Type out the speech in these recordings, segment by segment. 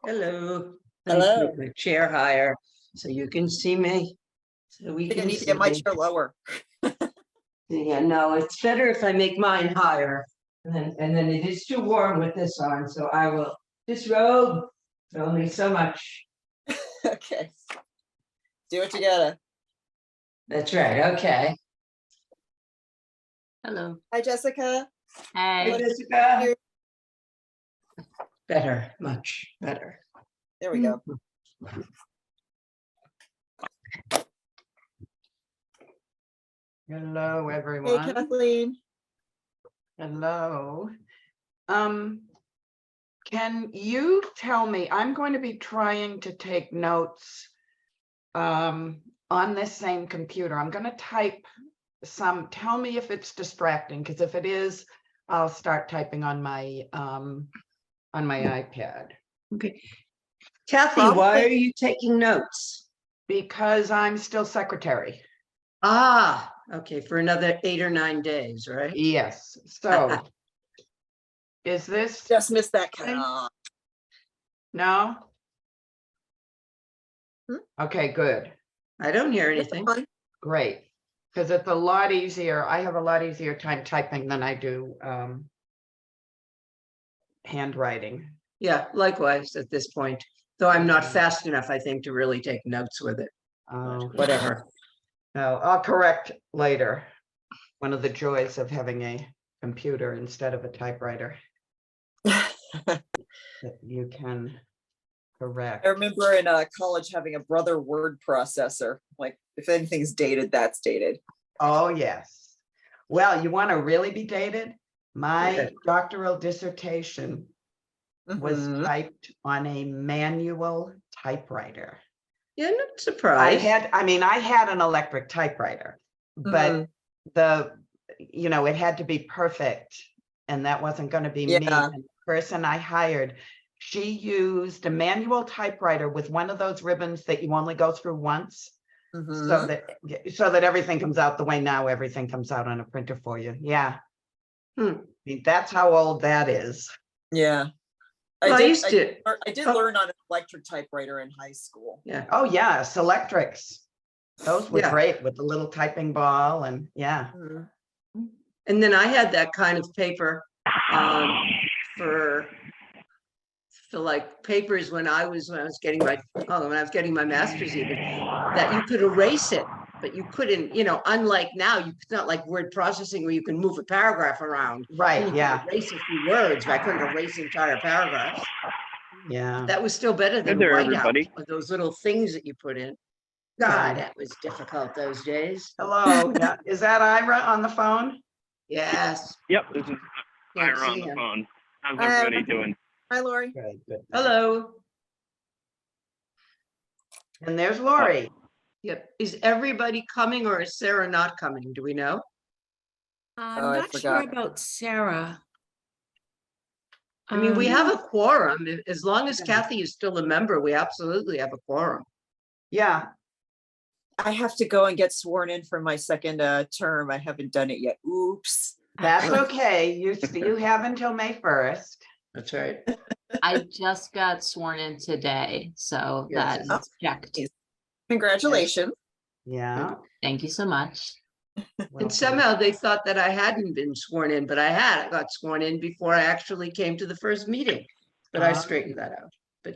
Hello. Hello. Make my chair higher so you can see me. So we I think I can need to get my chair lower. Yeah, no, it's better if I make mine higher. And then it is too warm with this on, so I will disrobe. Only so much. Okay. Do what you gotta. That's right. Okay. Hello. Hi, Jessica. Hey, Hey, Jessica. Better, much better. There we go. hello, Hey, everyone. Kathleen. Hello. Can you tell me, I'm going to be trying to take notes on this same computer. I'm going to type some, tell me if it's distracting, because if it is, I'll start typing on my iPad. Okay. Kathy, Probably. why are you taking notes? Because I'm still secretary. Ah, okay, for another 8 or 9 days, right? Yes, so is this, Just missed that cut. no? Hmm? Okay, good. I don't hear anything. Great, because it's a lot easier. I have a lot easier time typing than I do handwriting. Yeah, likewise at this point, though I'm not fast enough, I think, to really take notes with it. Whatever. No, I'll correct later. One of the joys of having a computer instead of a typewriter that you can correct. I remember in college having a brother word processor. Like, if anything's dated, that's dated. Oh, yes. Well, you want to really be dated? My Okay. doctoral dissertation was Mhm. typed on a manual typewriter. Yeah, not surprised. I had an electric typewriter, but it had to be perfect, and that wasn't going to be me. Yeah. And the person I hired, she used a manual typewriter with one of those ribbons that you only go through once, so that everything comes out the way now everything comes out on a printer for you. Yeah. I mean, that's how old that is. Yeah. Well, I used to. I did learn on an electric typewriter in high school. Yeah. Oh, yes, electrics. Those were Yeah. great with the little typing ball and yeah. Mhm. And then I had that kind of paper for like papers when I was getting my master's, even that you could erase it, but you couldn't, unlike now, it's not like word processing where you can move a paragraph around. Right, You yeah. could erase a few words, but I couldn't erase entire paragraphs. Yeah. That was still better than there, whiteout, everybody. with those little things that you put in. God, that was difficult those days. Hello. Yeah. Is that Ira on the phone? Yes. Yep, this is Can't Ira on see the him. phone. How's everybody doing? Hi, Lori. Good, good. Hello. And there's Lori. Yep. Is everybody coming, or is Sarah not coming? Do we know? I I'm not sure forgot. about Sarah. I mean, we have a Um, quorum. As long as Okay. Kathy is still a member, we absolutely have a quorum. Yeah. I have to go and get sworn in for my second term. I haven't done it yet. Oops. That's okay. You have until May 1st. That's right. I just got sworn in today, so Yes. that is checked. Congratulations. Yeah. Thank you so much. And Welcome. somehow they thought that I hadn't been sworn in, but I got sworn in before I actually came to the first meeting. But I Ah. straightened that out. But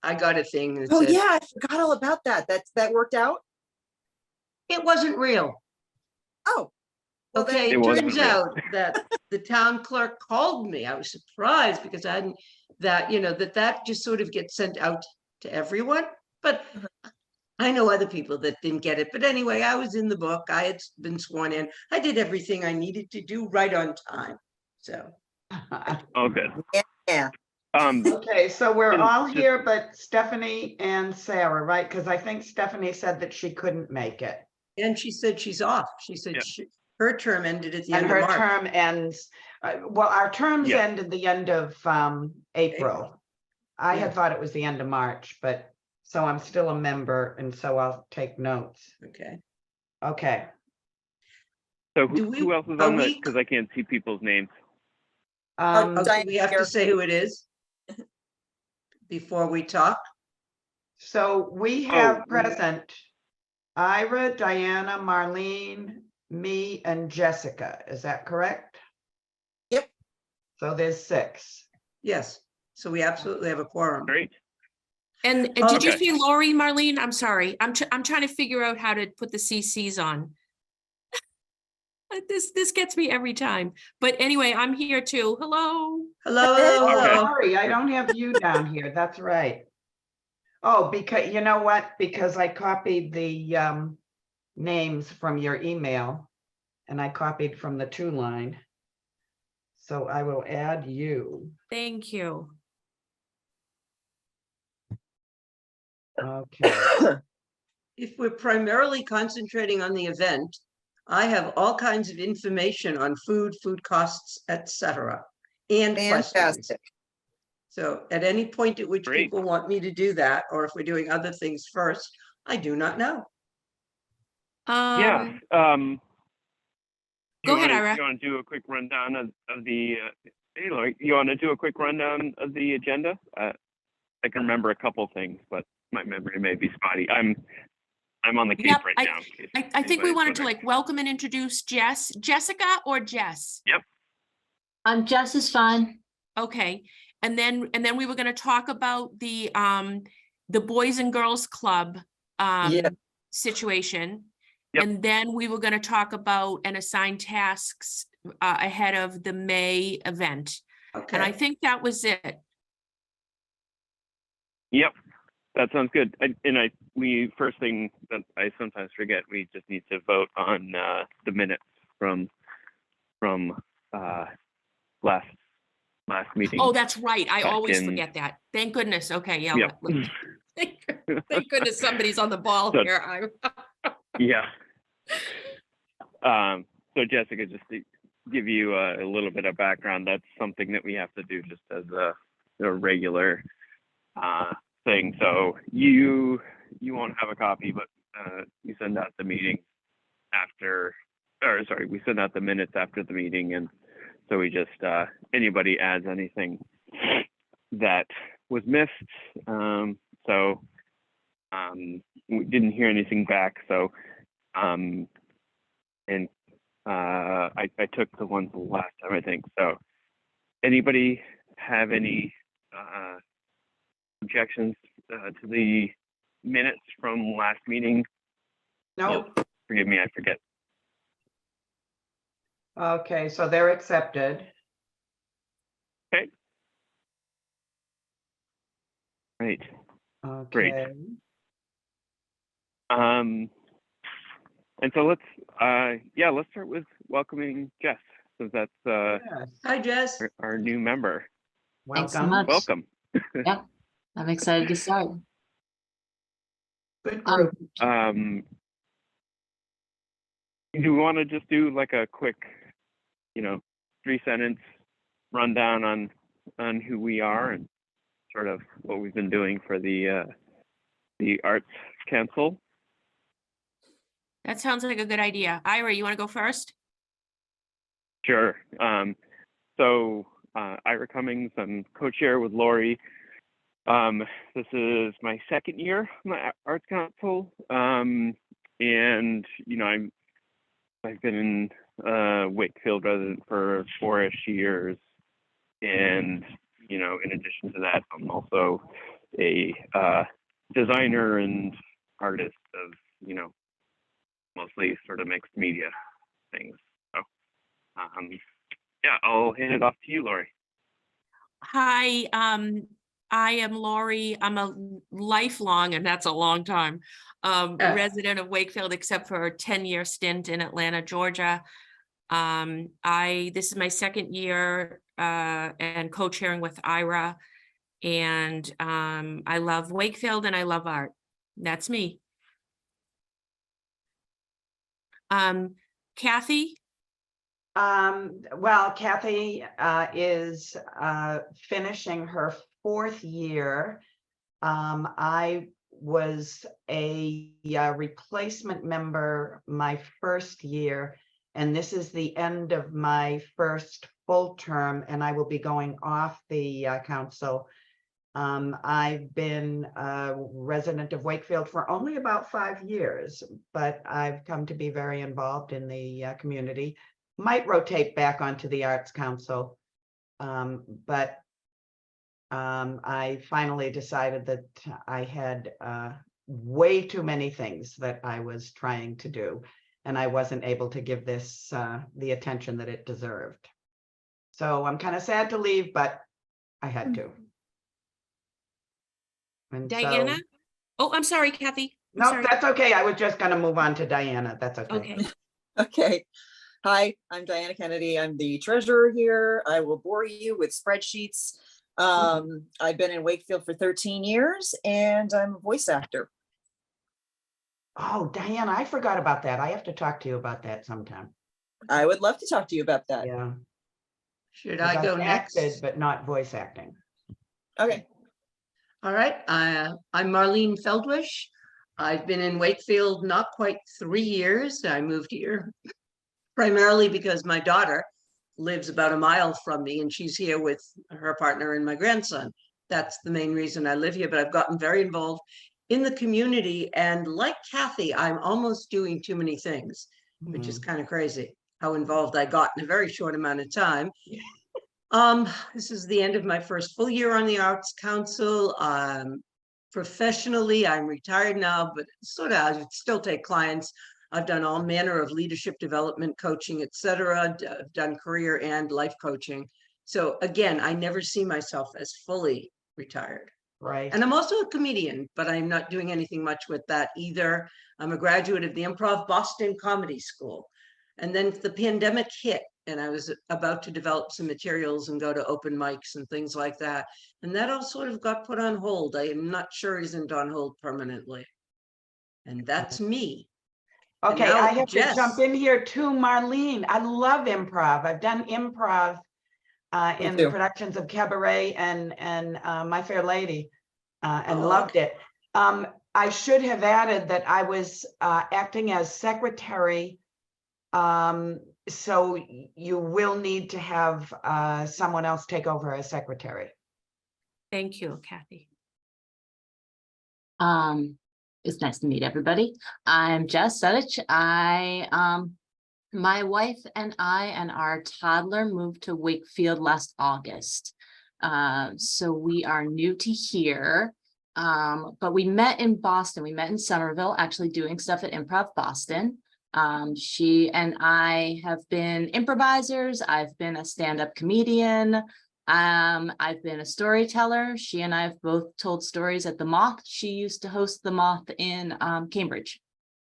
I got a thing that Oh said yeah, I forgot all about that. That worked out. it wasn't real. Oh, well, Okay, It it wasn't turns real. out that the town clerk called me. I was surprised because I hadn't, that just sort of gets sent out to everyone. But I know other people that didn't get it. But anyway, I was in the book. I had been sworn in. I did everything I needed to do right on time. So Oh, good. Yeah. Okay, so we're And all just- here but Stephanie and Sarah, right? Because I think Stephanie said that she couldn't make it. and she said she's off. She said Yeah. her term ended at the And end of her March. term ends, well, our terms Yeah. end at the end of April. I Yeah. had thought it was the end of March, but, so I'm still a member, and so I'll take notes. Okay. Okay, So Do who we- else is are on that? we- Because I can't see people's names. Oh, do Diane we have to here. say who it is? Before we talk? so we Oh, have present Ira, Diana, Marlene, me, and Jessica. Is that correct? Yep. So there's 6. Yes. So we absolutely have a quorum. Great. And did you Okay. see Lori, Marlene? I'm sorry. I'm trying to figure out how to put the CCs on. This gets me every time. But anyway, I'm here too. Hello. Hello, hello, Oh, hello. sorry, I don't have you down here. That's right. Oh, because, you know what? Because I copied the names from your email, and I copied from the 2 line. So I will add you. Thank you. Okay. If we're primarily concentrating on the event, I have all kinds of information on food, food costs, etc. and questions. Fantastic. So at any point at which Great. people want me to do that, or if we're doing other things first, I do not know. Yeah. Go ahead, Ira. You want to do a quick rundown of the, hey, Lori, you want to do a quick rundown of the agenda? I can remember a couple things, but my memory may be spotty. I'm on the Cape Yep, right now. in case I think we anybody's wanted to wondering. like welcome and introduce Jessica or Jess. Jess is fine. Okay. And then we were going to talk about the Boys and Girls Club Yeah. situation. Yep. And then we were going to talk about and assign tasks ahead of the May event. And I Okay, think that was it. Yep, that sounds good. We first thing that I sometimes forget, we just need to vote on the minutes from last meeting. Oh, that's right. I Back always in- forget that. Thank goodness. Okay. Yeah. Yep. Thank goodness somebody's on the ball So- here. Yeah. So Jessica, just to give you a little bit of background, that's something that we have to do just as a regular thing. So you won't have a copy, but we send out the meeting after, or sorry, we send out the minutes after the meeting, and so we just anybody adds anything that was missed. We didn't hear anything back, so I took the ones last time, I think. So anybody have any objections to the minutes from last meeting? Nope. Forgive me, I forget. Okay, so they're accepted. Right. Okay. And so let's start with welcoming Jess, since that's Yes. hi, Jess. our new member. Thanks so Welcome. much. Welcome. I'm excited to start. Good group. Do we want to just do like a quick, 3-sentence rundown on who we are and sort of what we've been doing for the Arts Council? That sounds like a good idea. Ira, you want to go first? Sure. So Ira Cummings, I'm co-chair with Lori. This is my second year on the Arts Council, and I've been in Wakefield resident for 4-ish years, and in addition to that, I'm also a designer and artist of mostly sort of mixed media things. So I'll hand it off to you, Lori. Hi, I am Lori. I'm a lifelong, and that's a long time, resident of Wakefield, except for a 10-year stint in Atlanta, Georgia. This is my second year and co-chairing with Ira, and I love Wakefield and I love art. That's me. Kathy, Well, Kathy is finishing her 4th year. I was a replacement member my 1st year, and this is the end of my 1st full term, and I will be going off the council. I've been a resident of Wakefield for only about 5 years, but I've come to be very involved in the community. Might rotate back onto the Arts Council, but I finally decided that I had way too many things that I was trying to do, and I wasn't able to give this the attention that it deserved. So I'm kind of sad to leave, but I had to. And Diana? so, Oh, I'm sorry, Kathy. I'm no, sorry. that's okay. I was just going to move on to Diana. That's okay. Okay. Okay. Hi, I'm Diana Kennedy. I'm the treasurer here. I will bore you with spreadsheets. I've been in Wakefield for 13 years and I'm a voice actor. Oh, Diana, I forgot about that. I have to talk to you about that sometime. I would love to talk to you about that. Yeah. Should 'Cause I go I've next? acted, but not voice acting. Okay. All right, I'm Marlene Feldwish. I've been in Wakefield not quite 3 years. I moved here primarily because my daughter lives about a mile from me and she's here with her partner and my grandson. That's the main reason I live here, but I've gotten very involved in the community. And like Kathy, I'm almost doing too many things, which is kind of crazy how involved I got in a very short amount of time. This is the end of my first full year on the Arts Council. Professionally, I'm retired now, but sort of I still take clients. I've done all manner of leadership development, coaching, etc. I've done career and life coaching. So again, I never see myself as fully retired. Right. And I'm also a comedian, but I'm not doing anything much with that either. I'm a graduate of the Improv Boston Comedy School. And then the pandemic hit and I was about to develop some materials and go to open mics and things like that. And that all sort of got put on hold. I am not sure it isn't on hold permanently. And that's me. And Okay, now, I have Jess. to jump in here too, Marlene. I love improv. I've done improv in too. productions of Cabaret and My Fair Lady and Oh, loved it. I should have added that I was acting as secretary. So you will need to have someone else take over as secretary. Thank you, Kathy. It's nice to meet everybody. I'm Jess Sudich. My wife and I and our toddler moved to Wakefield last August. So we are new to here. But we met in Boston. We met in Somerville, actually doing stuff at Improv Boston. She and I have been improvisers. I've been a stand-up comedian. I've been a storyteller. She and I have both told stories at the Moth. She used to host the Moth in Cambridge.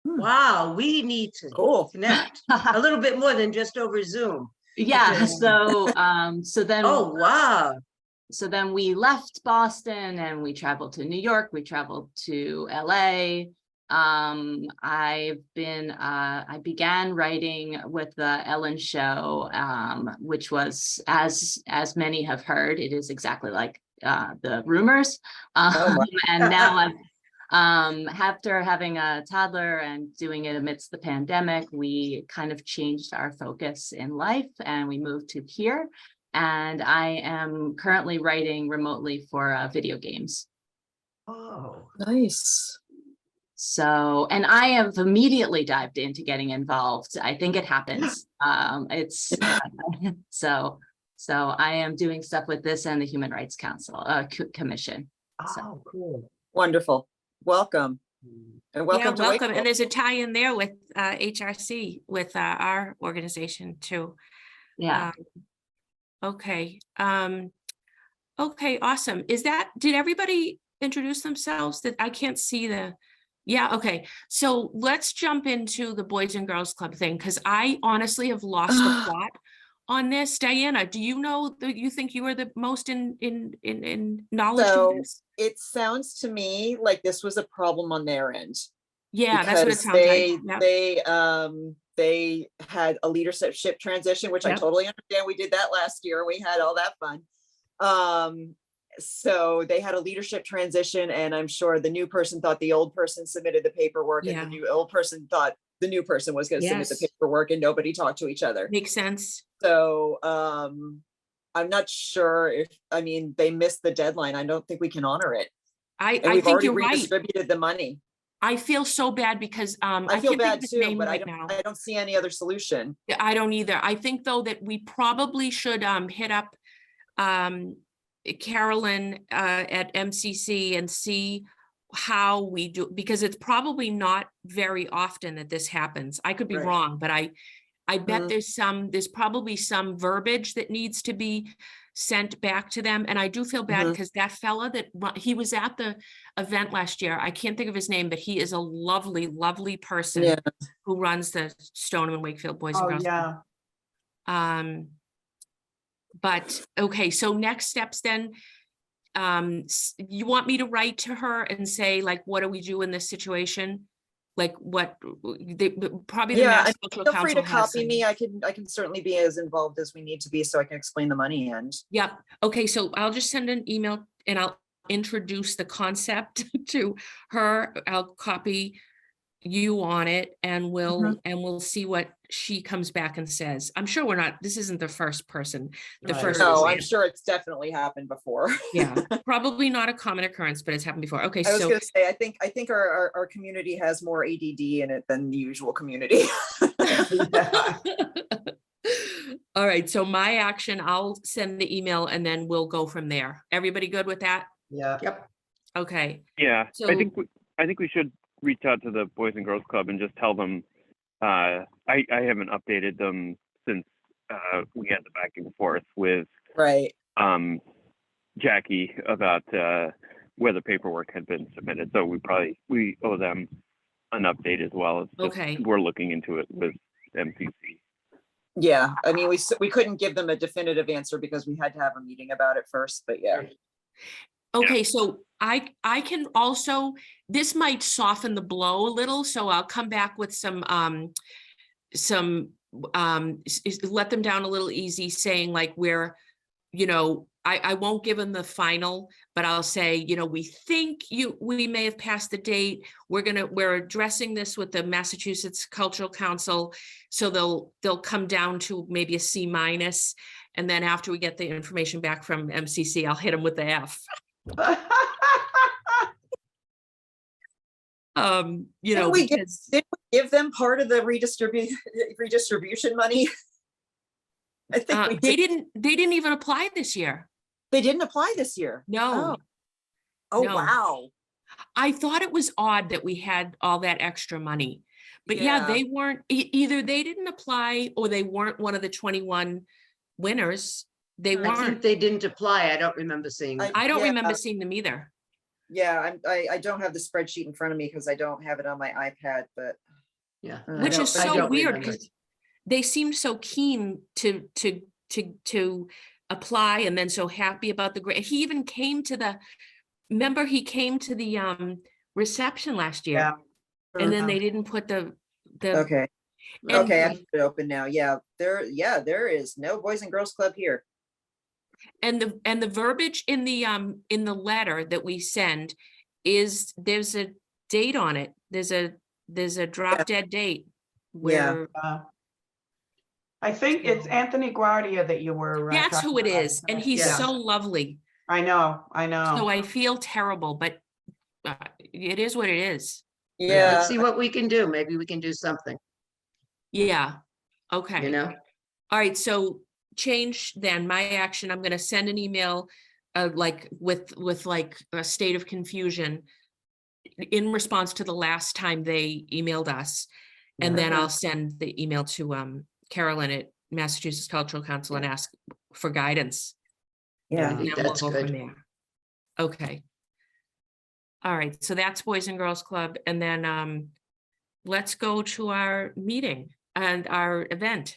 wow, we need to connect a little bit more than just over Zoom. Yeah, Because- so then Oh, wow. so then we left Boston and we traveled to New York. We traveled to LA. I began writing with the Ellen Show, which was, as many have heard, it is exactly like the rumors. And now after having a toddler and doing it amidst the pandemic, we kind of changed our focus in life and we moved to here. And I am currently writing remotely for video games. Oh, Nice. So, and I have immediately dived into getting involved. I think it happens. So I am doing stuff with this and the Human Rights Council Commission. oh, cool. Wonderful. Welcome. And welcome to welcome. Wakefield. And there's a tie in there with HRC, with our organization too. Yeah. Okay. Okay, awesome. Did everybody introduce themselves? That I can't see the, yeah, okay. So let's jump into the Boys and Girls Club thing, because I honestly have lost the plot on this. Diana, do you know that you think you are the most in knowledge of So this? it sounds to me like this was a problem on their end. Yeah, that's what it because sounds like. Yep. they had a leadership transition, which I Yep. totally understand. We did that last year. We had all that fun. So they had a leadership transition, and I'm sure the new person thought the old person submitted the paperwork, and Yeah. the old person thought the new person was going to submit the Yes. paperwork, and nobody talked to each other. Makes sense. So I'm not sure if, I mean, they missed the deadline. I don't think we can honor it. And I we've think already you're right. redistributed the money. I feel so bad because I I feel can't think bad of his too, name but right now. I don't see any other solution. Yeah, I don't either. I think though that we probably should hit up Carolyn at MCC and see how we do, because it's probably not very often that this happens. I could be Right. wrong, but I bet Mhm. there's probably some verbiage that needs to be sent back to them. And I do feel bad Mhm. because that fella he was at the event last year. I can't think of his name, but he is a lovely, lovely person Yeah. who runs the Stoneham and Wakefield Boys and Oh, Girls Club. yeah. But okay, so next steps then, you want me to write to her and say, like, what do we do in this situation? Like what, probably the Yeah, Mass and Cultural feel free Council to has copy some. me. I can certainly be as involved as we need to be, so I can explain the money end. Yep. Okay, so I'll just send an email and I'll introduce the concept to her. I'll copy you on it and we'll see what she comes back and says. I'm sure this isn't the first person, the Right. first. No, I'm example. sure it's definitely happened before. Yeah, probably not a common occurrence, but it's happened before. Okay, I was so gonna say, I think our community has more ADD in it than the usual community. Yeah. all right, so my action, I'll send the email and then we'll go from there. Everybody good with that? Yeah. Yep. Okay, Yeah, So- I think we should reach out to the Boys and Girls Club and just tell them. I haven't updated them since we had the back and forth with Right. Jackie about whether paperwork had been submitted. So we owe them an update as well. It's just, Okay. we're looking into it with MCC. Yeah, I mean, we couldn't give them a definitive answer because we had to have a meeting about it first, but yeah. okay, so I can also, this might soften the blow a little, so I'll come back with some let them down a little easy, saying like I won't give them the final, but I'll say, we think we may have passed the date. We're addressing this with the Massachusetts Cultural Council. So they'll come down to maybe a C-. And then after we get the information back from MCC, I'll hit them with the F. Didn't we give them part of the redistribution money? I think we they did. didn't even apply this year. They didn't apply this year. No. Oh, No. wow. I thought it was odd that we had all that extra money, but yeah, Yeah. they weren't, either they didn't apply or they weren't one of the 21 winners. They I think weren't. they didn't apply. I don't remember seeing them. I don't Yeah. remember seeing them either. Yeah, I don't have the spreadsheet in front of me because I don't have it on my iPad, but Yeah. Which is I so don't weird remember. because they seemed so keen to apply and then so happy about the grant. He even came to remember he came to the reception last year. Yeah. And then Uh-huh. they didn't put the okay. and- Okay, I have it open now. Yeah, there is no Boys and Girls Club here. And the verbiage in the letter that we send there's a date on it. There's a drop dead date. Yeah. Where I think it's Anthony Guardia that you were. that's who talking it about. is. And he's Yeah. so lovely. I know. So I feel terrible, but it is what it is. Yeah. Let's see what we can do. Maybe we can do something, Yeah. Okay. you know? All right. So change then my action. I'm going to send an email like with like a state of confusion in response to the last time they emailed us. And then I'll send the email to Carolyn at Massachusetts Cultural Council and ask for guidance. Yeah. I think And then we'll that's go from good. there. Okay. All right, so that's Boys and Girls Club. And then let's go to our meeting and our event.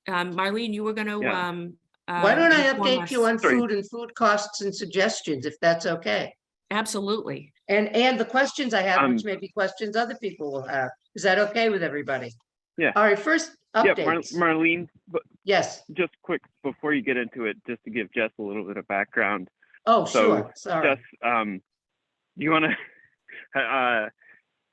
Marlene, you were gonna Why don't I inform update you us. on Sorry. food and food costs and suggestions, if that's okay? Absolutely. And the questions I have, which Um, may be questions other people will have. Is that okay with everybody? Yeah. All right, first Yeah, updates. Marlene, but Yes. just quick before you get into it, just to give Jess a little bit of background. Oh, So, sure. Sorry. Jess, you want to?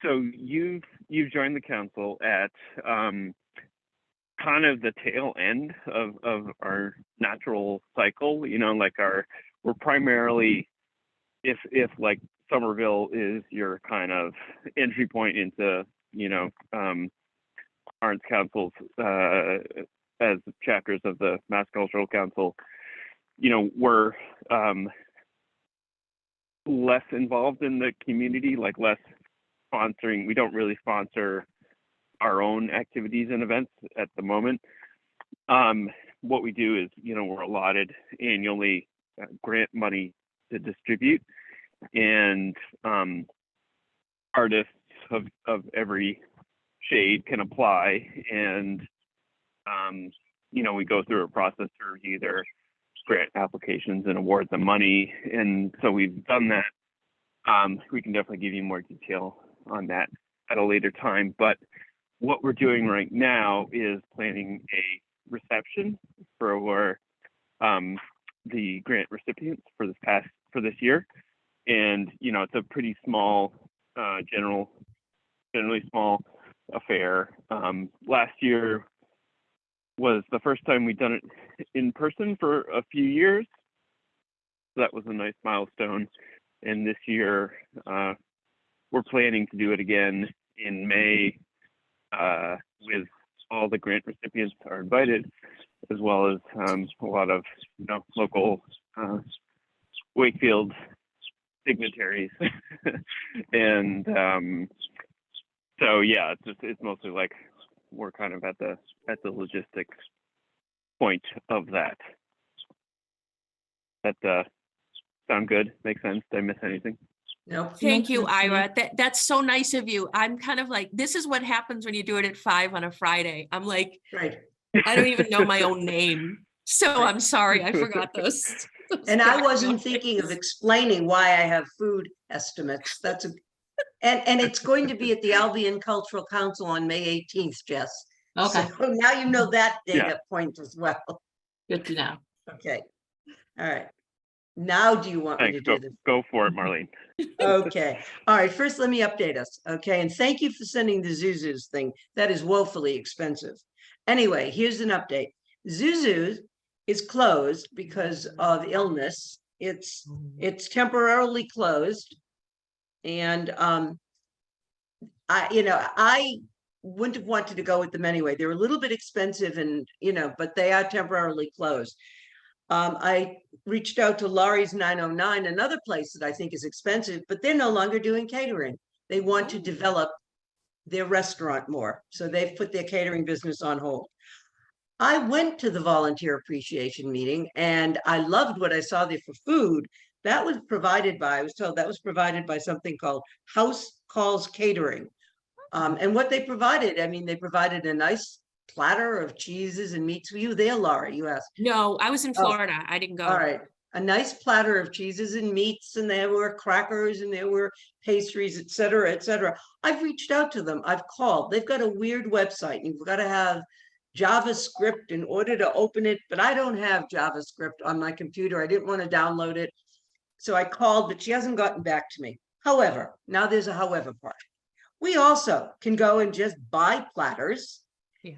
So you've joined the council at kind of the tail end of our natural cycle. You know, like we're primarily, if like Somerville is your kind of entry point into, you know, Arts councils as chapters of the Mass Cultural Council, you know, we're less involved in the community, like less sponsoring. We don't really sponsor our own activities and events at the moment. What we do is, you know, we're allotted annually grant money to distribute, and artists of every shade can apply, and you know, we go through a process to review their grant applications and award them money, and so we've done that. We can definitely give you more detail on that at a later time, but what we're doing right now is planning a reception for the grant recipients for this year, and you know, it's a pretty small, generally small affair. Last year was the first time we'd done it in person for a few years. So that was a nice milestone. And this year, we're planning to do it again in May, with all the grant recipients are invited, as well as a lot of, you know, local Wakefield dignitaries. And so yeah, it's mostly like we're kind of at the logistics point of that. That sound good? Make sense? Did I miss anything? Nope. Thank you, Nope, nope, Ira. That's so nice of you. I'm kind of like, this is what happens when you do it at 5 on a Friday. I'm like, nope. Right. I don't even know my own name. So I'm sorry, I forgot those. And I wasn't thinking of explaining why I have food estimates. And it's going to be at the Albion Cultural Council on May 18th, Jess. Okay, So now you know that Yeah. data point as well. good to know. Okay. All right. Now do you want me Thanks. to do this? Go for it, Marlene. Okay. All right. First, let me update us. Okay. And thank you for sending the Zuzu's thing. That is woefully expensive. Anyway, here's an update. Zuzu's is closed because of illness. It's temporarily closed. And I wouldn't have wanted to go with them anyway. They're a little bit expensive and, you know, but they are temporarily closed. I reached out to Laurie's 909, another place that I think is expensive, but they're no longer doing catering. They want to develop their restaurant more. So they've put their catering business on hold. I went to the volunteer appreciation meeting and I loved what I saw there for food. That was provided by, I was told that was provided by something called House Calls Catering. And what they provided, I mean, they provided a nice platter of cheeses and meats. Were you there, Laura? You asked. No, I was in Florida. I didn't go. All right. A nice platter of cheeses and meats, and there were crackers and there were pastries, et cetera, et cetera. I've reached out to them. I've called. They've got a weird website. You've got to have JavaScript in order to open it, but I don't have JavaScript on my computer. I didn't want to download it. So I called, but she hasn't gotten back to me. However, now there's a however part. We also can go and just buy platters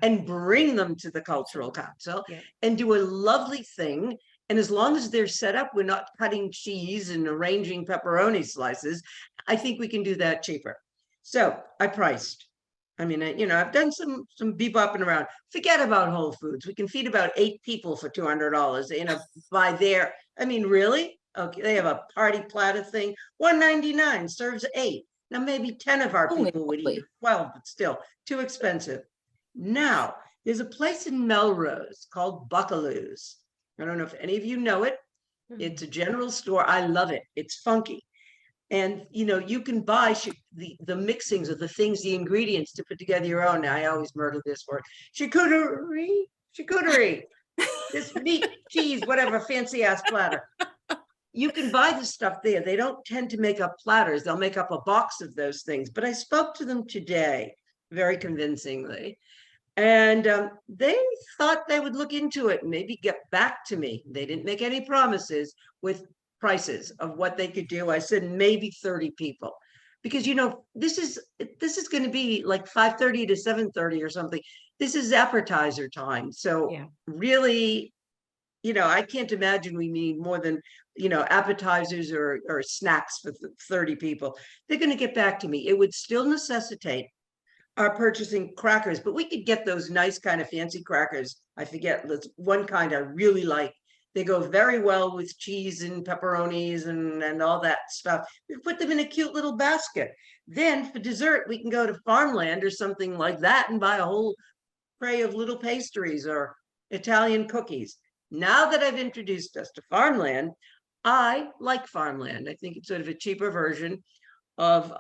and bring them to the Cultural Council and do a lovely thing. And as long as they're set up, we're not cutting cheese and arranging pepperoni slices. I think we can do that cheaper. So I priced. I mean, you know, I've done some bebopping around. Forget about Whole Foods. We can feed about 8 people for $200. You know, by there. I mean, really? Okay, they have a party platter thing. $1.99 serves 8. Now maybe 10 of our people would eat 12, but still too expensive. Now there's a place in Melrose called Buckaloo's. I don't know if any of you know it. It's a general store. I love it. It's funky. And, you know, you can buy the mixings of the things, the ingredients to put together your own. Now, I always murder this word. Charcuterie, this meat, cheese, whatever, fancy ass platter. you can buy the stuff there. They don't tend to make up platters. They'll make up a box of those things. But I spoke to them today very convincingly. And they thought they would look into it and maybe get back to me. They didn't make any promises with prices of what they could do. I said maybe 30 people. Because this is going to be like 5:30 to 7:30 or something. This is appetizer time. So Yeah. really, I can't imagine we need more than, appetizers or snacks for 30 people. They're going to get back to me. It would still necessitate our purchasing crackers, but we could get those nice kind of fancy crackers. I forget, there's one kind I really like. They go very well with cheese and pepperonis and all that stuff. We put them in a cute little basket. Then for dessert, we can go to Farmland or something like that and buy a whole tray of little pastries or Italian cookies. Now that I've introduced us to Farmland, I like Farmland. I think it's sort of a cheaper version of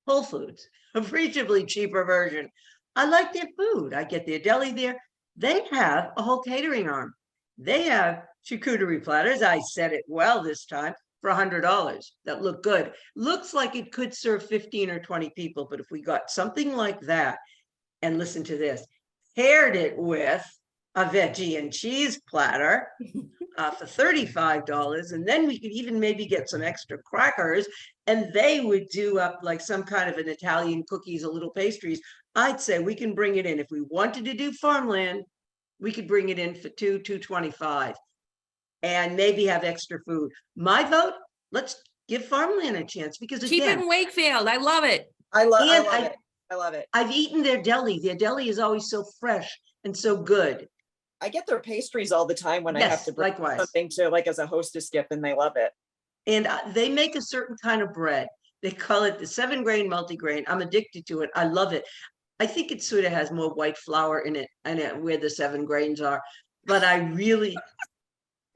Whole Foods, a reasonably cheaper version. I like their food. I get their deli there. They have a whole catering arm. They have charcuterie platters. I said it well this time for $100 that look good. Looks like it could serve 15 or 20 people, but if we got something like that, and listen to this, paired it with a veggie and cheese platter for $35, and then we could even maybe get some extra crackers, and they would do up like some kind of an Italian cookies, a little pastries. I'd say we can bring it in. If we wanted to do Farmland, we could bring it in for $225 and maybe have extra food. My vote, let's give Farmland a chance, because Keep it again, in Wakefield. I love it. I love And it. I love it. I've eaten their deli. Their deli is always so fresh and so good. I get their pastries all the time when I have Yes, to bring likewise. something to like as a hostess gift, and they love it. And they make a certain kind of bread. They call it the 7-grain multigrain. I'm addicted to it. I love it. I think it sort of has more white flour in it and where the 7 grains are. But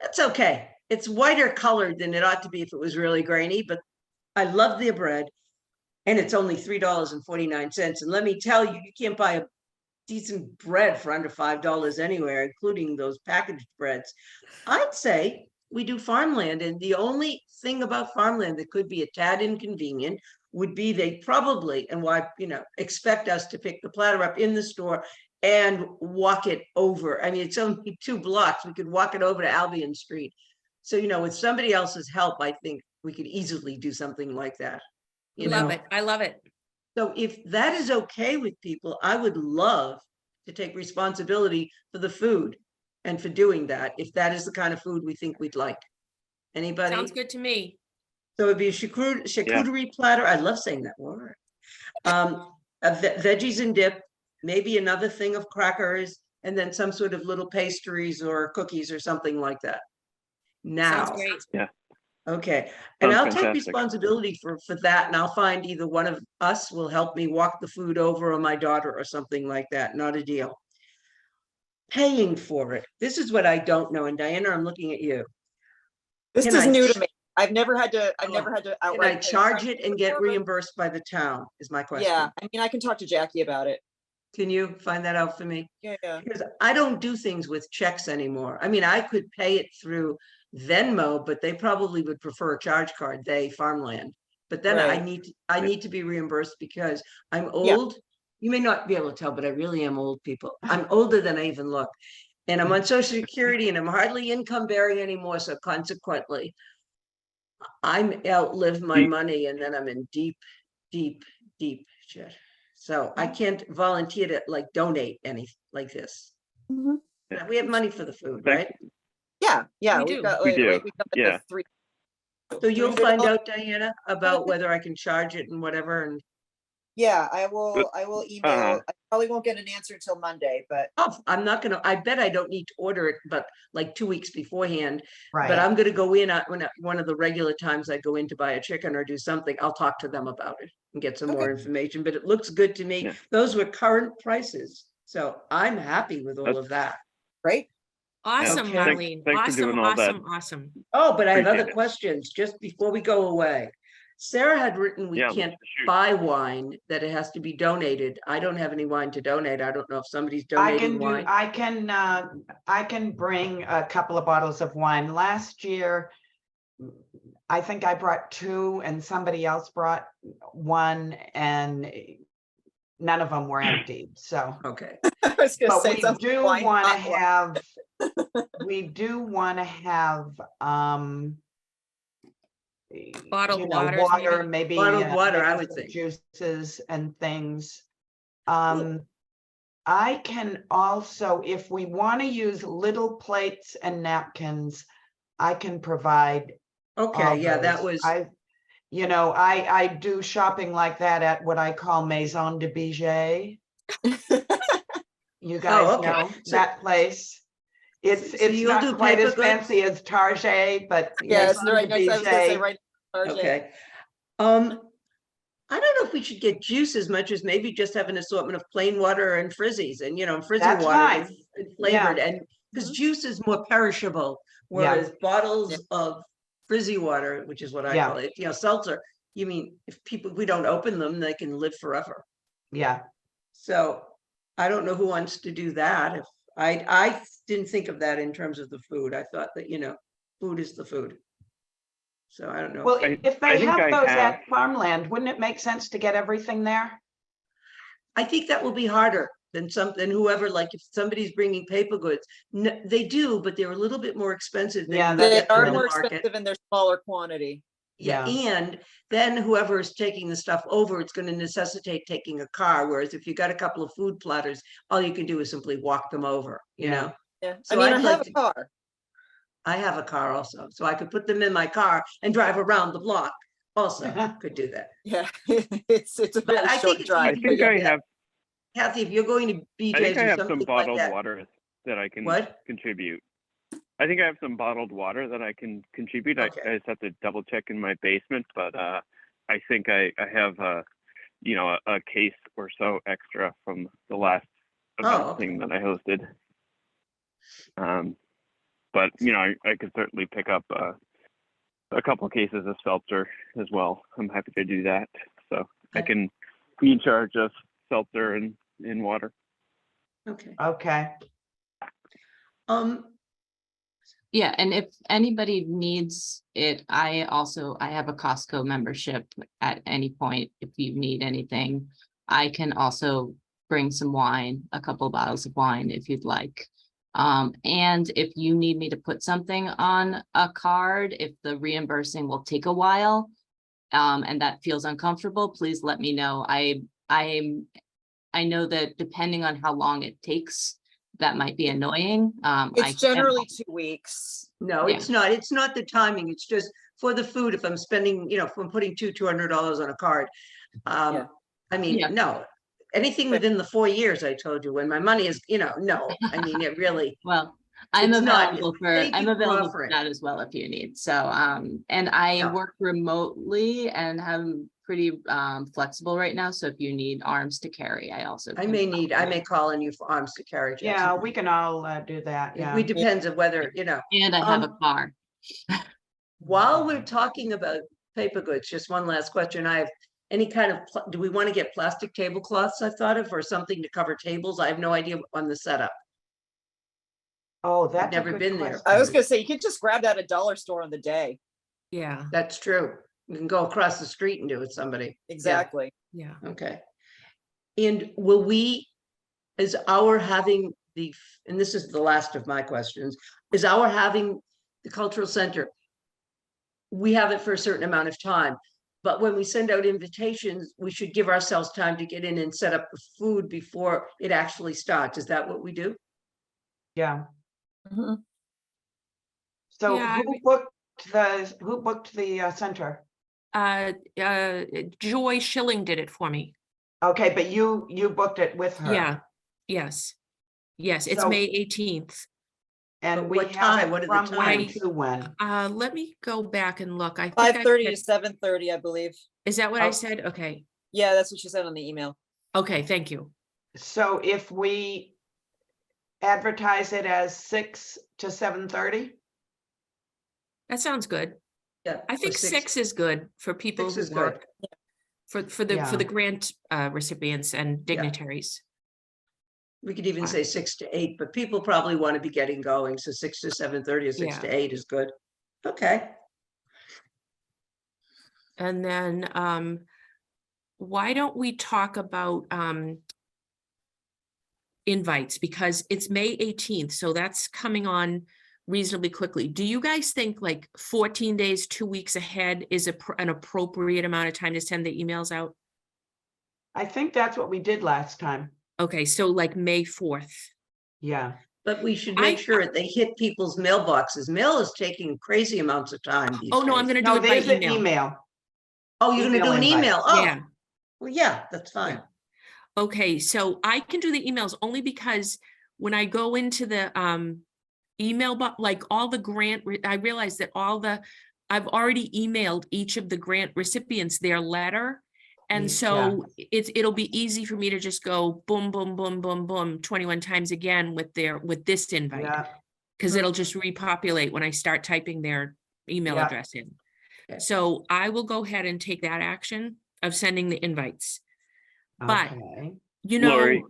that's okay. It's whiter colored than it ought to be if it was really grainy. But I love their bread. And it's only $3.49. And let me tell you, you can't buy a decent bread for under $5 anywhere, including those packaged breads. I'd say we do Farmland. And the only thing about Farmland that could be a tad inconvenient would be they probably, and why, expect us to pick the platter up in the store and walk it over. I mean, it's only 2 blocks. We could walk it over to Albion Street. So, with somebody else's help, I think we could easily do something like that. Love it. I love it. So if that is okay with people, I would love to take responsibility for the food and for doing that, if that is the kind of food we think we'd like. Anybody? Sounds good to me. So it'd be a charcuterie platter. I love saying that word. Veggies and dip, maybe another thing of crackers, and then some sort of little pastries or cookies or something like that. Now, Sounds great. Yeah. okay, and Sounds I'll take fantastic. responsibility for that, and I'll find either one of us will help me walk the food over, or my daughter or something like that. Not a deal. Paying for it. This is what I don't know, and Diana, I'm looking at you. This Can is I new ch- to me. I've never had to Can I outright pay charge for it and get before, but- reimbursed by the town, is my question. Yeah, I mean, I can talk to Jackie about it. Can you find that out for me? Yeah. Because I don't do things with checks anymore. I mean, I could pay it through Venmo, but they probably would prefer a charge card, Farmland. But then I Right. need to be reimbursed because I'm Yeah. old. You may not be able to tell, but I really am old, people. I'm older than I even look. And I'm on Social Security and I'm hardly income bearing anymore. So consequently, I'm outlived my Deep. money, and then I'm in deep, deep, deep shit. So I can't volunteer to donate any like this. Mhm. Now, we have money for the food, Thank- right? Yeah, We we've do. got We like, do. we've got like Yeah. the 3. So you'll $300 find out, Diana, about whether I can charge it and whatever. And Yeah, I will email. Uh-huh. I probably won't get an answer until Monday, but I'm not gonna. I bet I don't need to order it, but like 2 weeks beforehand. But Right. I'm gonna go in when one of the regular times I go in to buy a chicken or do something. I'll talk to them about it and get some more information. But it looks good to me. Yeah. Those were current prices, so I'm happy with all That's- of that. right? Awesome, Okay. Marlene. Thanks for Awesome, doing all that. awesome, awesome. Oh, but I have other Appreciate it. questions just before we go away. Sarah had written we Yeah, can't shoot. buy wine, that it has to be donated. I don't have any wine to donate. I don't know if somebody's I donating can do, wine. I can bring a couple of bottles of wine. Last year, I think I brought 2 and somebody else brought 1 and none of them were emptied, so. Okay. I was gonna But say we something do wine, want to hot wine. have, we do want to have, Bottled you know, waters, water, maybe? maybe. Bottled water, I maybe would some think. Juices and things. Well- I can also, if we want to use little plates and napkins, I can provide Okay, all yeah, that those. was, I do shopping like that at what I call Maison de Bijoux. You guys okay. know So- that place. so It's you'll do not quite paper as goods? fancy as Target, but Yeah, it's Maison right de next, I was gonna say Bijoux. right. RJ. Okay. I don't know if we should get juice as much as maybe just have an assortment of plain water and frizzies and, frizzy That's water fine. with flavored, Yeah. and because Mhm. juice is more perishable, whereas bottles of frizzy water, which is what I Yeah. call it, seltzer, you mean, if we don't open them, they can live forever. Yeah, So I don't know who wants to do that. If I didn't think of that in terms of the food. I thought that, food is the food. So I don't know. well, I- if I they think have I those have. at farmland, wouldn't it make sense to get everything there? I think that will be harder than whoever, like if somebody's bringing paper goods, they do, but they're a little bit more expensive than Yeah, you that's They get from are the more market. expensive in their smaller quantity. Yeah, Yeah. and then whoever is taking the stuff over, it's going to necessitate taking a car. Whereas if you got a couple of food platters, all you can do is simply walk them over, you Yeah. know? Yeah, So I mean, I I'd have like a to- car. I have a car also, so I could put them in my car and drive around the block. Also, could do that. Yeah, it's a But very I short think if drive. I you think do I that, have. Kathy, if you're going to I think BJ's I or have some something like bottled that, water that I can what? contribute. I think I have some bottled water that I can contribute. Okay. I just have to double check in my basement, but I think I have a case or so extra from the last event okay. thing that I hosted. But I could certainly pick up a couple cases of seltzer as well. I'm happy to do that. So I Okay. can be in charge of seltzer and water. Okay. Okay, Yeah, and if anybody needs it, I have a Costco membership at any point. If you need anything, I can also bring some wine, a couple of bottles of wine if you'd like. And if you need me to put something on a card, if the reimbursing will take a while, and that feels uncomfortable, please let me know. I know that depending on how long it takes, that might be annoying. It's generally 2 weeks. No, Yeah. it's not. It's not the timing. It's just for the food. If I'm spending, if I'm putting $200 on a card. Yeah. I mean, Yeah. no, anything within the 4 years, I told you, when my money is, no, I mean, it really, Well, I'm It's not- available thank you for for offering. that as well if you need. So, and I Yeah. work remotely and I'm pretty flexible right now. So if you need arms to carry, I I may call on you for arms to carry. Jackson. yeah, we can all do that, yeah. It depends on whether, And I have a car. while we're talking about paper goods, just one last question. I have any kind of, do we want to get plastic tablecloths I thought of, or something to cover tables? I have no idea on the setup. Oh, that's a never good been there. I was question. gonna say, you could just grab that at a dollar store on the day. Yeah, That's true. You can go across the street and do it, somebody. Exactly. yeah. Okay. And will we, is our having and this is the last of my questions, is our having the cultural center, we have it for a certain amount of time, but when we send out invitations, we should give ourselves time to get in and set up the food before it actually starts. Is that what we do? Yeah, Mhm. so Yeah, I who booked the center? Joy Schilling did it for me. Okay, but you booked it with her. Yeah, yes. Yes, it's So- May 18th. And But we what have time? it What are the from when times? to when? Let me go back and look. I think 5:30 I to said- 7:30, I believe. Is that what I Oh. said? Okay. Yeah, that's what you said on the email. Okay, thank you. So if we advertise it as 6 to 7:30? That sounds good. Yeah. I think 6 is good for people 6 is who good. work. For the Yeah. grant recipients and dignitaries. We could even say 6 to 8, but people probably want to be getting going. So 6 to 7:30 or 6 to Yeah. 8 is good. Okay. And then, why don't we talk about, invites, because it's May 18th, so that's coming on reasonably quickly. Do you guys think like 14 days, 2 weeks ahead is an appropriate amount of time to send the emails out? I think that's what we did last time. Okay, so like May 4th. Yeah. But we should make sure they hit people's mailboxes. Mail is taking crazy amounts of time these Oh, no, I'm days. gonna do No, it by there's an email. email. Oh, you're gonna email do an invite. email? Oh, Yeah. well, yeah, that's fine. Okay, so I can do the emails only because when I go into the email, but like all the I realized that I've already emailed each of the grant recipients their letter. And so it'll be easy for me to just go boom, boom, boom, boom, boom, 21 times again with this invite. Yeah. Because it'll just repopulate when I start typing their email Yeah. address in. Okay. So I will go ahead and take that action of sending the invites. But Okay. you know, Lori,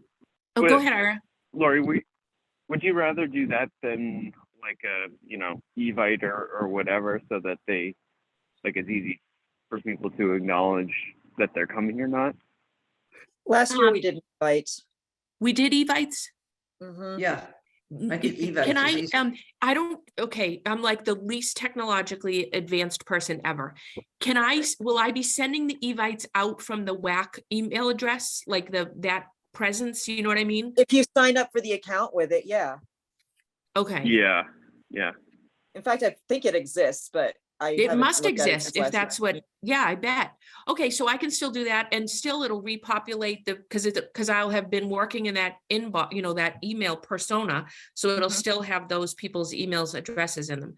oh, go ahead, Ira. Lori, would you rather do that than like a, Evite or whatever, so that they, like, it's easy for people to acknowledge that they're coming or not? Last year we did invite. We did evites. Mhm. Yeah, I think evites Can is I, easy. I don't, okay, I'm like the least technologically advanced person ever. Will I be sending the evites out from the WAC email address, like that presence, you know what I mean? If you sign up for the account with it, yeah. Okay. Yeah. In fact, I think it exists, but I It haven't must looked at it exist since if last that's year. what, yeah, I bet. Okay, so I can still do that and still it'll repopulate because I'll have been working in that inbox, that email persona. So it'll Mhm. still have those people's emails addresses in them.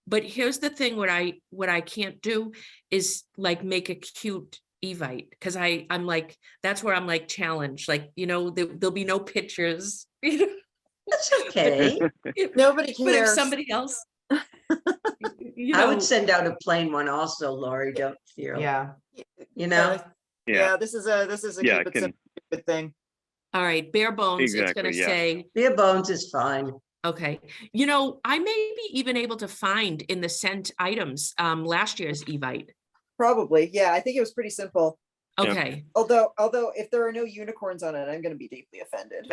But here's the thing, what I can't do is like make a cute evite because I'm like, that's where I'm like challenged, like, there'll be no pictures. That's okay. Nobody But if cares. somebody else, I would send out a plain one also, Lori, don't feel, Yeah. Yeah, this is a Yeah, keep it simple stupid thing. all right, bare bones, it's gonna Exactly, yeah. say, bare bones is fine. okay, I may be even able to find in the sent items, last year's evite. Probably, yeah. I think it was pretty simple. Yeah. Okay, Although if there are no unicorns on it, I'm going to be deeply offended.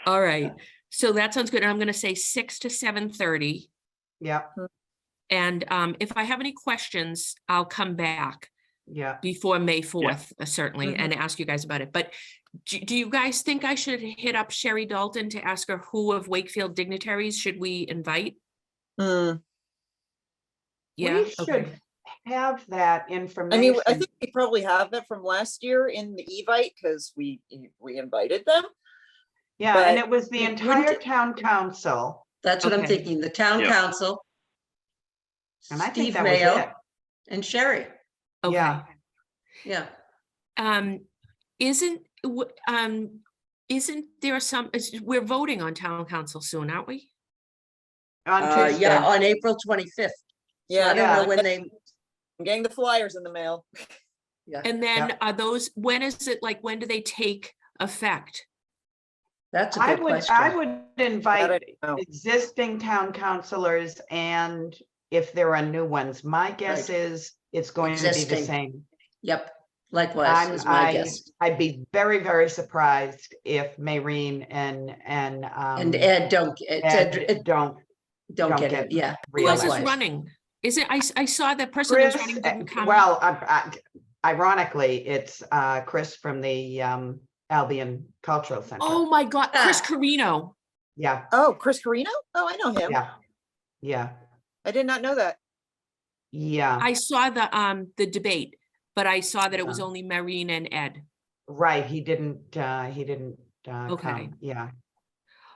all right, so that sounds good, and I'm gonna say 6 to 7:30. Yeah. And if I have any questions, I'll come back Yeah. before May 4th, certainly, Mhm. and ask you guys about it. But do you guys think I should hit up Sherry Dalton to ask her who of Wakefield dignitaries should we invite? Mm. Yeah, We should have that I information. mean, I think we probably have that from last year in the Evite because we invited them. Yeah, but and it was the wouldn't entire it- town council. That's what I'm Okay. thinking, the town Yeah. council, And I think Steve that was Mayo, it. and Sherry. okay. Yeah. Yeah, Isn't there we're voting on town council soon, aren't we? On Tuesday. yeah, on April 25th. Yeah, I don't know Yeah. when they, I'm getting the flyers in the mail. And then are those, when is it, like, when do they take effect? that's a I good would question. invite That I don't know. existing town councilors and if there are new ones. My guess Right. is it's going to be the Existing. same. Yep, likewise is my guess. I'd be very, very surprised if Maureen and And Ed Ed don't don't get get it, yeah. Who else is likewise. running? Is it, I saw the person who's Chris, running didn't come. well, ironically, it's Chris from the Albion Cultural Center. Oh my God, Chris Ah. Carino. Yeah, Oh, Chris Carino? Oh, I know him. yeah. I did not know that. Yeah, I saw the debate, but I saw that it was Yeah. only Marine and Ed. right. He didn't Okay. come. Yeah.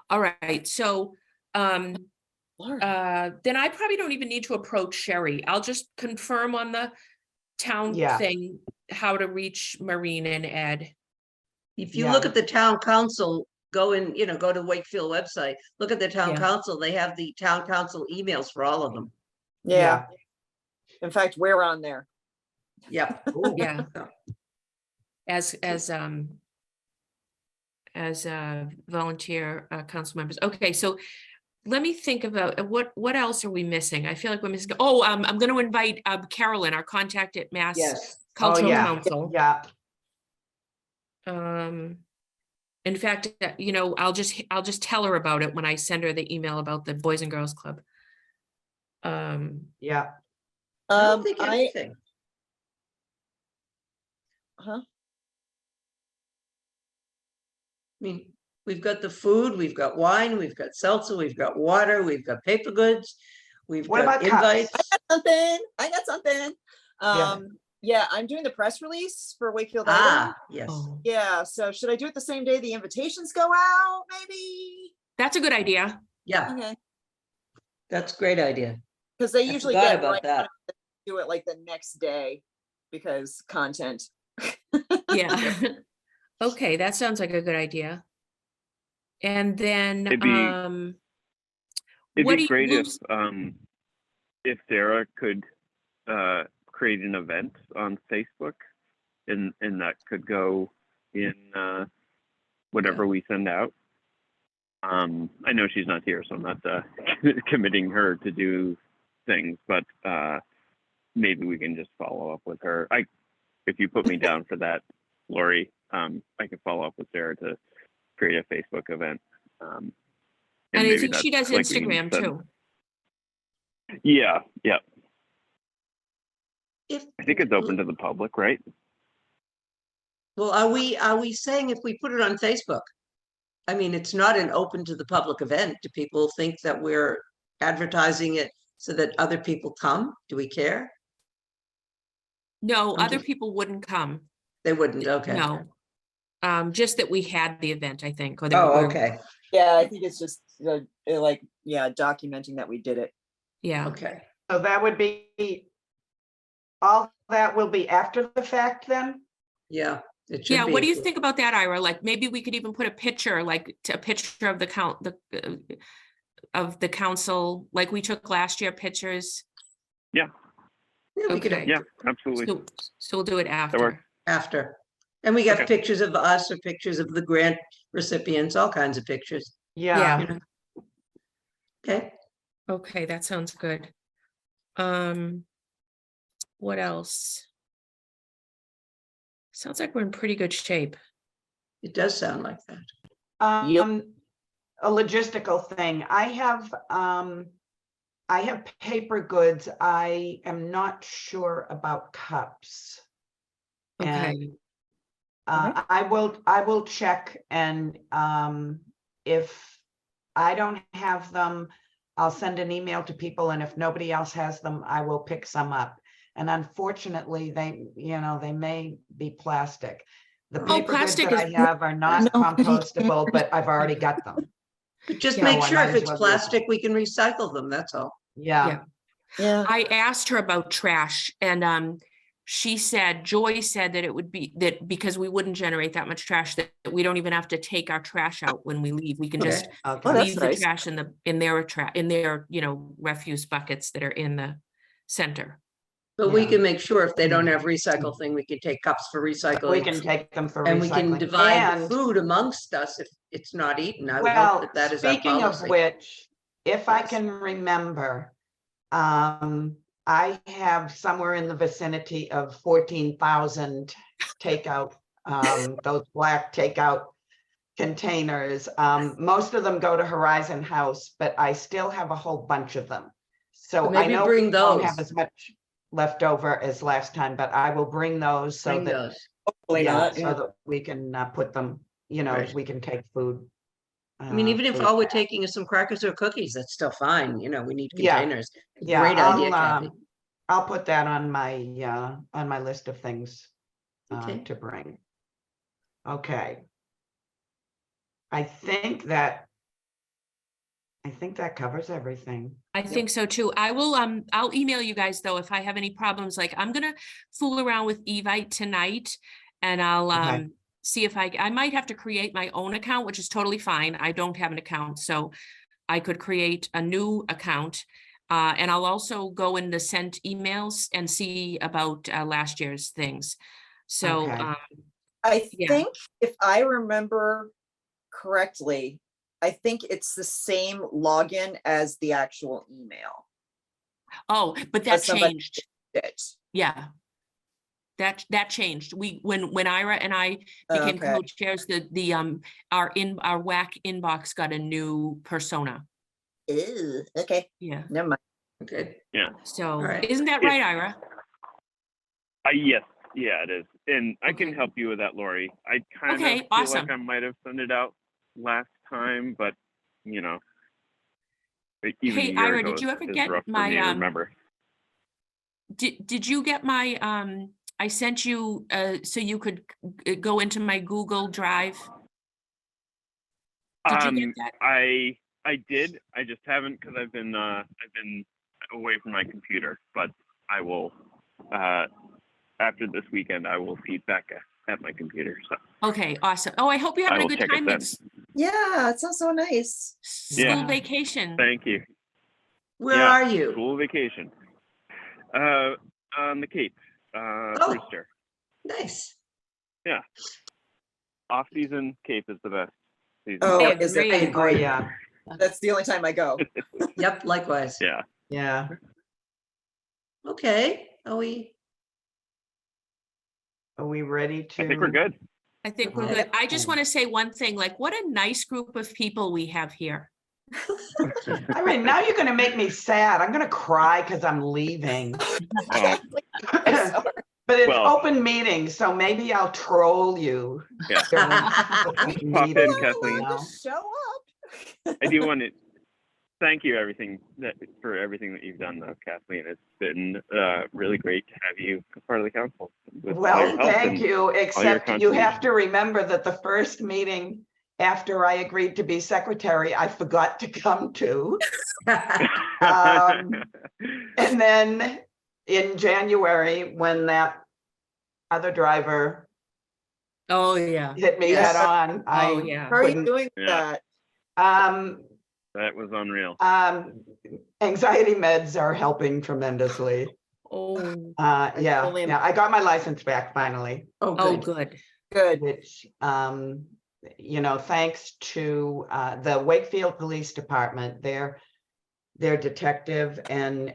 All right, so Lord. then I probably don't even need to approach Sherry. I'll just confirm on the town Yeah. thing how to reach Marine and Ed. If you Yeah. look at the town council, go to Wakefield website, look at the town Yeah. council, they have the town council emails for all of them. Yeah. In fact, we're on there. Yep. Ooh. Yeah. As volunteer council members. Okay, so let me think about what else are we missing? I feel like we're missing. Oh, I'm going to invite Carolyn, our contact at Mass Yes. Cultural yeah. Council. Yeah, In fact, you know, I'll just tell her about it when I send her the email about the Boys and Girls Club. yeah. I don't think anything. Huh? I mean, we've got the food, we've got wine, we've got seltzer, we've got water, we've got paper goods, we've What got about cups? invites. I got something. Yeah. Yeah, I'm doing the press release for Wakefield Ah, Item. yes. Oh, Yeah, so should I do it the same day the invitations go out, maybe? that's a good idea. Yeah, Okay, that's a great idea. because they I usually forgot get about right that. on it, do it like the next day because content. Yeah. Okay, that sounds like a good idea. And then, It'd be- It'd what be do you great lose? if Sarah could create an event on Facebook, and that could go in whatever we send out. I know she's not here, so I'm not committing her to do things, but maybe we can just follow up with her. If you put me down for that, Lori, I can follow up with Sarah to create a Facebook event. And I maybe think she does that's like we Instagram said. too. Yeah. If, I think it's open to the public, right? well, are we saying if we put it on Facebook? I mean, it's not an open to the public event. Do people think that we're advertising it so that other people come? Do we care? No, I'm other just- people wouldn't come. They wouldn't, okay. No. Just that we had the event, I think, or that Oh, we're- okay, Yeah, I think it's just like, yeah, documenting that we did it. Yeah. okay. So that would be, all that will be after the fact then? Yeah, it should Yeah, be. what do you think about that, Ira? Like, maybe we could even put a picture, like a picture of the council, like we took last year, pictures. Yeah, we could have Okay. Yeah, absolutely. So we'll do it works. after. after. And we got Okay. pictures of us or pictures of the grant recipients, all kinds of pictures. Yeah, You know. Okay, Okay, that sounds good. What else? Sounds like we're in pretty good shape. it does sound like that. a logistical thing. I have paper goods. I am not sure about cups. Okay, And I will check, and if I don't have them, I'll send an email to people, and if nobody else has them, I will pick some up. And unfortunately, they may be plastic. The paper goods plastic that I is- have are not No. compostable, but I've already got them. But just Yeah, make so I sure might if as it's well use it. plastic, we can recycle them, that's all. Yeah, Yeah. I asked her about trash, and Joy said that it would be that because we wouldn't generate that much trash, that we don't even have to take our trash out when we leave. We can Okay. just okay. Oh, that's leave the nice. trash in their refuse buckets that are in the center. But we Yeah. can make sure if they don't have recycle thing, we can take cups for We recycling. can take them for And we can recycling. divide the And- food amongst us if it's not eaten. I would hope Well, that that is our speaking of policy. which, if I Yes. can remember, I have somewhere in the vicinity of 14,000 takeout, those black takeout containers. Most of them go to Horizon House, but I still have a whole bunch of them. So But I maybe know bring we won't have those. as much left over as last time, but I will bring those so Bring that, those. Hopefully yeah, not. so Yeah. that we can put them, Right. we can take food. I mean, even if food all we're back. taking is some crackers or cookies, that's still fine. You know, we need Yeah. containers. Yeah, Great idea, Kathy. I'll put that on my list of things Okay. to bring. Okay. I think that covers everything. I think so too. I'll email you guys though, if I have any problems. Like, I'm gonna fool around with Evite tonight, and I'll Okay. see if I might have to create my own account, which is totally fine. I don't have an account, so I could create a new account. And I'll also go in the sent emails and see about last year's things. So, Okay. I Yeah. think if I remember correctly, I think it's the same login as the actual email. Oh, but that Unless somebody changed. It. Yeah. That changed. When Ira and I became Okay. co-chairs, our WAC inbox got a new persona. Ew, okay, Yeah. never mind. Good. So right. isn't that right, Ira? Yes, yeah, it is. And I can Okay. help you with that, Lori. I kind of Okay, feel awesome. like I might have sent it out last time, but you know, even Hey, a year Ira, ago did you ever is get rough for me to my remember. Did you get my I sent you so you could go into my Google Drive? Did you get that? I did. I just haven't because I've been away from my computer. But I will after this weekend. I will see back at my computer. So Okay, awesome. Oh, I hope you're I having a will good check it time. then. It's Yeah, it sounds so nice. school Yeah. vacation. Thank you. Where Yeah, are you? School vacation. On the Cape, Oh. Brewster. Nice. Yeah. Off season Cape is the best season. Oh, I is it? I agree. Oh, agree. yeah, That's the only time I go. Yep, likewise. Yeah. yeah. Okay, are Are we ready to? I think we're good. I think we're Okay. good. I just Okay. want to say one thing, like what a nice group of people we have here. I mean, now you're gonna make me sad. I'm gonna cry because I'm leaving. Oh, I'm sorry. But it's Well- open meeting, so maybe I'll troll you. yeah. during the Pop in, meeting, Kathleen. you know? Just show up. I do want to thank you for everything that you've done, though, Kathleen. It's been really great to have you as part of the council. With all Well, your help thank and you, except you have contributions. to remember that the first meeting after I agreed to be secretary, I forgot to come to. Um, And then in January, when that other driver Oh, yeah. hit me Yes. head on, Oh, I yeah. How are you couldn't. doing with Yeah. that? That was unreal. Anxiety meds are helping tremendously. Oh, Yeah, totally am- yeah, I got my license back finally, Oh, oh, good. good. Good. which, thanks to the Wakefield Police Department, their detective and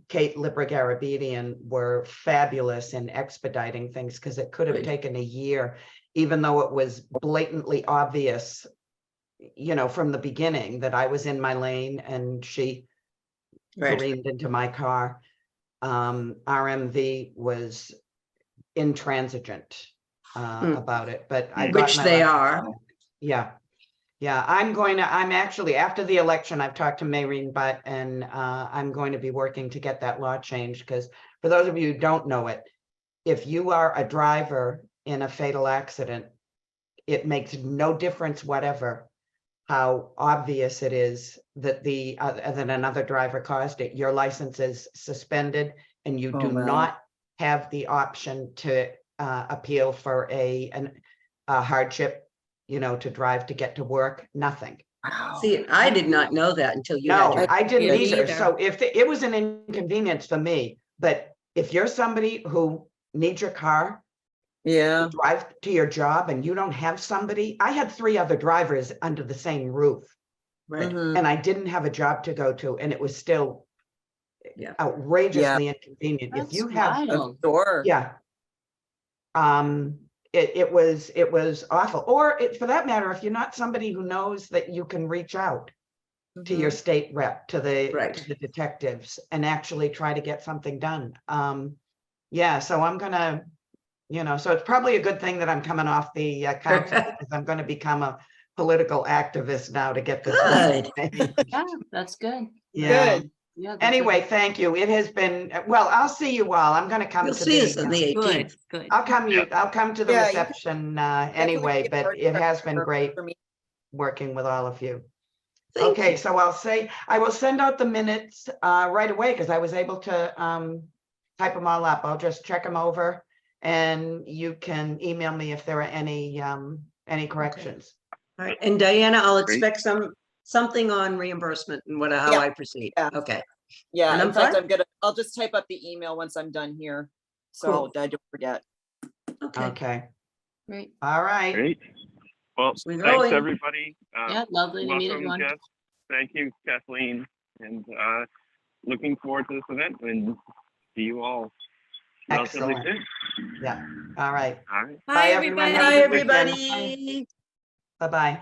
Kate Libragarabedian were fabulous in expediting things because it could have Good. taken a year, even though it was blatantly obvious, from the beginning that I was in my lane and she Right. careened into my car. RMV was intransigent about it, but I got Which my they license are. back. Yeah. Yeah, I'm actually, after the election, I've talked to Maureen Butt and I'm going to be working to get that law changed because for those of you who don't know it, if you are a driver in a fatal accident, it makes no difference whatever how obvious it is that that another driver caused it. Your license is suspended and you Oh, do wow. not have the option to appeal for a hardship, to drive to get to work, nothing. Wow. See, I did not know that until you No, had your. I didn't Yeah, me either. either. So if it was an inconvenience for me, but if you're somebody who needs your car Yeah. to drive to your job and you don't have somebody, I had 3 other drivers under the same roof Right. Mhm. and I didn't have a job to go to and it was still Yeah. outrageously inconvenient. If That's you have, wild. Sure. yeah. It was awful. Or for that matter, if you're not somebody who knows that you can reach out to your Mhm. state rep, to Right. the detectives and actually try to get something done. Yeah, so I'm gonna, so it's probably a good thing that I'm coming off the council because I'm gonna become a political activist now to get this. Good. Yeah, that's good. Yeah. Good. Yeah. that's Anyway, thank you. It has been, well, I'll see you all. I'm gonna come You'll to see us on the Good, 18th. good. I'll come to the Yeah, you can reception Definitely anyway, be a but hard it has been driver great for me. working with all of you. Thank Okay, you. so I will send out the minutes right away because I was able to type them all up. I'll just check them over and you can email me if there are any corrections. All right. And Diana, I'll Great. expect something on reimbursement and how Yeah. I proceed. Yeah. Okay. Yeah, And in I'm fact, fine. I'll just type up the email once I'm done here. So Cool. I don't forget. Okay. Okay, Great. all right. Great. Well, We're thanks going. everybody. Yeah, lovely to meet Welcome, everyone. Jeff. Thank you, Kathleen, and looking forward to this event and see you all relatively Excellent. soon. Yeah. All right. All right. Bye, everyone. everybody. Have a Bye, good weekend. everybody. Bye-bye.